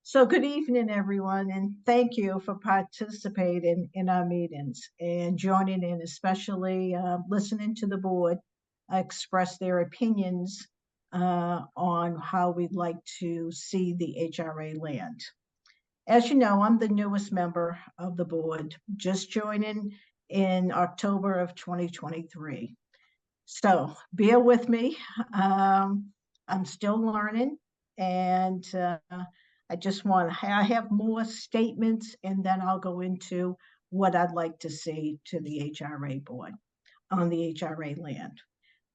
So good evening, everyone, and thank you for participating in our meetings and joining in, especially listening to the board express their opinions on how we'd like to see the HRA land. As you know, I'm the newest member of the board, just joining in October of 2023. So bear with me. I'm still learning, and I have more statements, and then I'll go into what I'd like to see to the HRA board on the HRA land.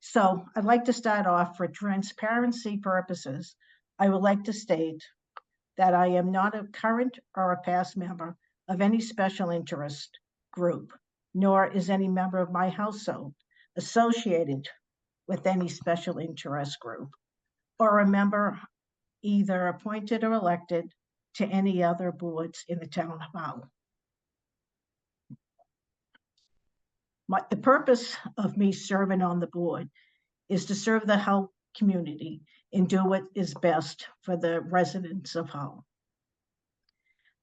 So I'd like to start off for transparency purposes. I would like to state that I am not a current or a past member of any special interest group, nor is any member of my household associated with any special interest group, or a member either appointed or elected to any other boards in the town of Hull. The purpose of me serving on the board is to serve the Hull community and do what is best for the residents of Hull.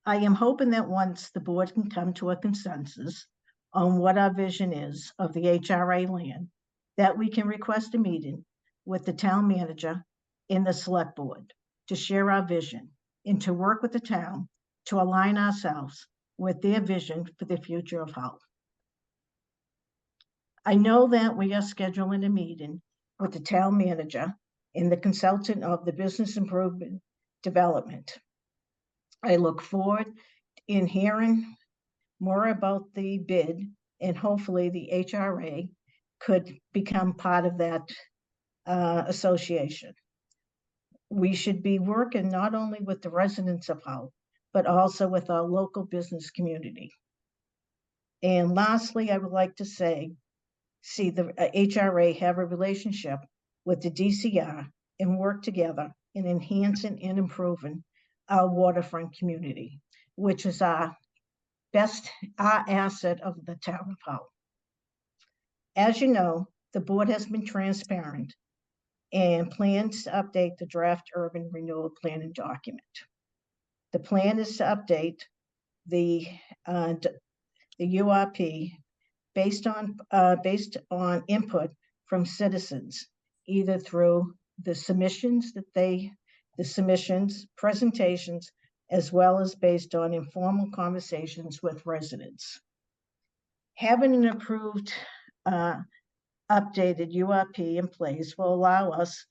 I am hoping that once the board can come to a consensus on what our vision is of the HRA land, that we can request a meeting with the town manager and the select board to share our vision and to work with the town to align ourselves with their vision for the future of Hull. I know that we are scheduling a meeting with the town manager and the consultant of the business improvement development. I look forward in hearing more about the bid, and hopefully the HRA could become part of that association. We should be working not only with the residents of Hull, but also with our local business community. And lastly, I would like to see the HRA have a relationship with the DCR and work together in enhancing and improving our waterfront community, which is our asset of the town of Hull. As you know, the board has been transparent and plans to update the draft urban renewal planning document. The plan is to update the URP based on input from citizens, either through the submissions, presentations, as well as based on informal conversations with residents. Having an approved updated URP in place will allow us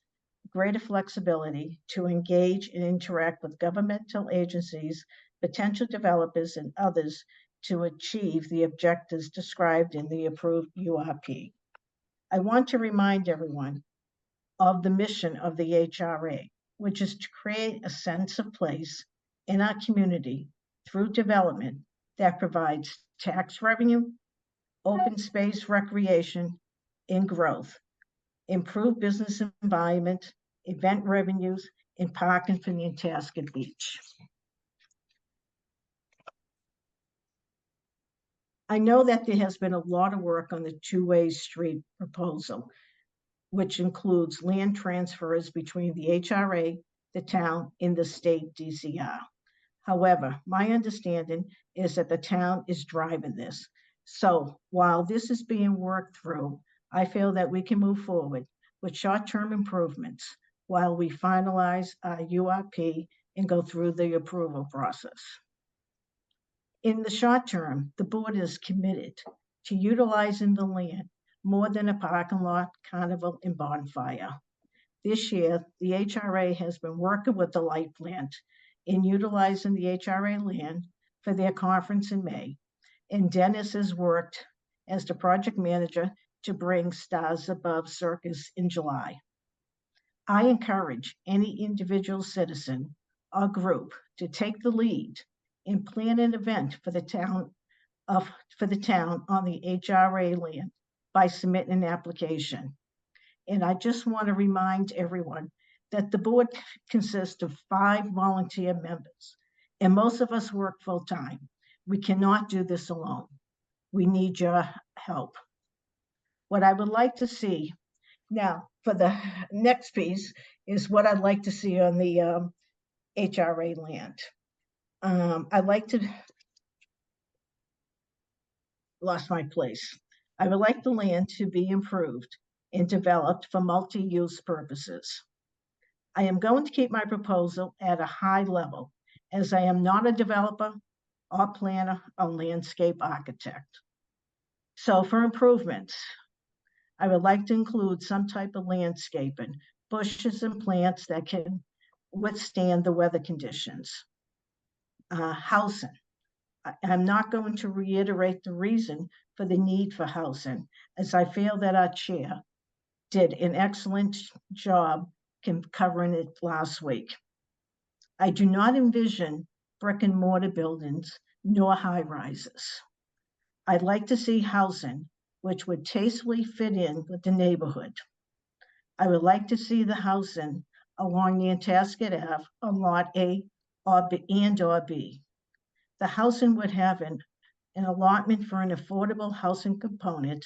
greater flexibility to engage and interact with governmental agencies, potential developers, and others to achieve the objectives described in the approved URP. I want to remind everyone of the mission of the HRA, which is to create a sense of place in our community through development that provides tax revenue, open space recreation, and growth, improved business environment, event revenues, and parking for the Itasca Beach. I know that there has been a lot of work on the two-way street proposal, which includes land transfers between the HRA, the town, and the state DCR. However, my understanding is that the town is driving this. So while this is being worked through, I feel that we can move forward with short-term improvements while we finalize our URP and go through the approval process. In the short term, the board is committed to utilizing the land more than a parking lot, carnival, and bonfire. This year, the HRA has been working with the light plant in utilizing the HRA land for their conference in May, and Dennis has worked as the project manager to bring Stars Above Circus in July. I encourage any individual citizen or group to take the lead and plan an event for the town on the HRA land by submitting an application. And I just want to remind everyone that the board consists of 5 volunteer members, and most of us work full-time. We cannot do this alone. We need your help. What I would like to see now for the next piece is what I'd like to see on the HRA land. I'd like to, lost my place. I would like the land to be improved and developed for multi-use purposes. I am going to keep my proposal at a high level, as I am not a developer or planner or landscape architect. So for improvements, I would like to include some type of landscaping, bushes and plants that can withstand the weather conditions. Housing. I'm not going to reiterate the reason for the need for housing, as I feel that our chair did an excellent job covering it last week. I do not envision brick and mortar buildings nor high rises. I'd like to see housing which would tastefully fit in with the neighborhood. I would like to see the housing along Nantasket Ave on Lot A or B. The housing would have an allotment for an affordable housing component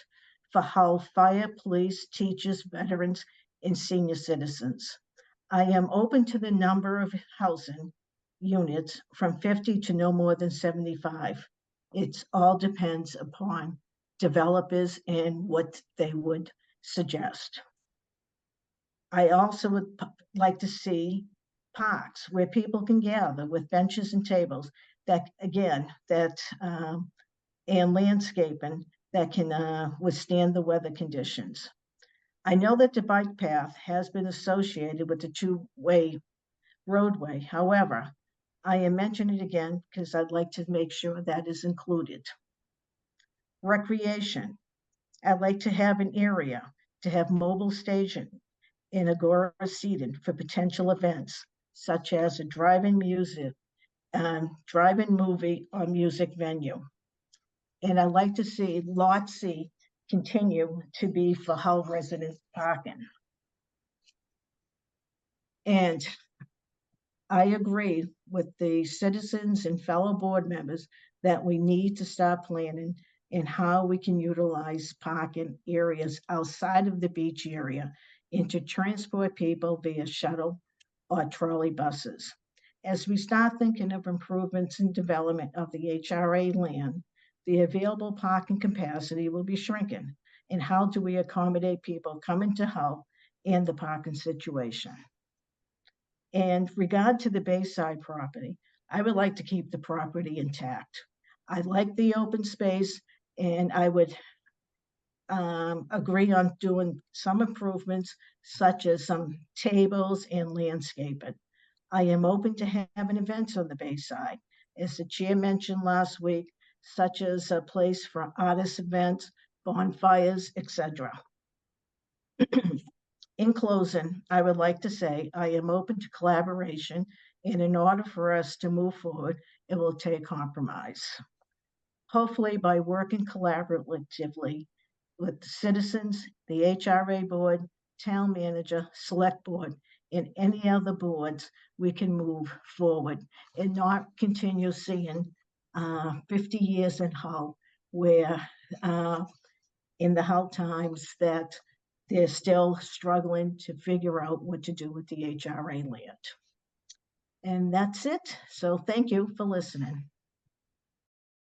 for health, fire, police, teachers, veterans, and senior citizens. I am open to the number of housing units from 50 to no more than 75. It all depends upon developers and what they would suggest. I also would like to see parks where people can gather with benches and tables that, again, and landscaping that can withstand the weather conditions. I know that the bike path has been associated with the two-way roadway. However, I am mentioning it again because I'd like to make sure that is included. Recreation. I'd like to have an area to have mobile staging and agora seating for potential events, such as a drive-in movie or music venue. And I'd like to see Lot C continue to be for Hull resident parking. And I agree with the citizens and fellow board members that we need to start planning and how we can utilize parking areas outside of the beach area and to transport people via shuttle or trolley buses. As we start thinking of improvements and development of the HRA land, the available parking capacity will be shrinking. And how do we accommodate people coming to Hull and the parking situation? And regard to the Bayside property, I would like to keep the property intact. I like the open space, and I would agree on doing some improvements, such as some tables and landscaping. I am open to having events on the Bayside, as the chair mentioned last week, such as a place for artist events, bonfires, etc. In closing, I would like to say I am open to collaboration, and in order for us to move forward, it will take compromise. Hopefully, by working collaboratively with the citizens, the HRA board, town manager, select board, and any other boards, we can move forward and not continue seeing 50 years in Hull, where in the Hull Times that they're still struggling to figure out what to do with the HRA land. And that's it. So thank you for listening.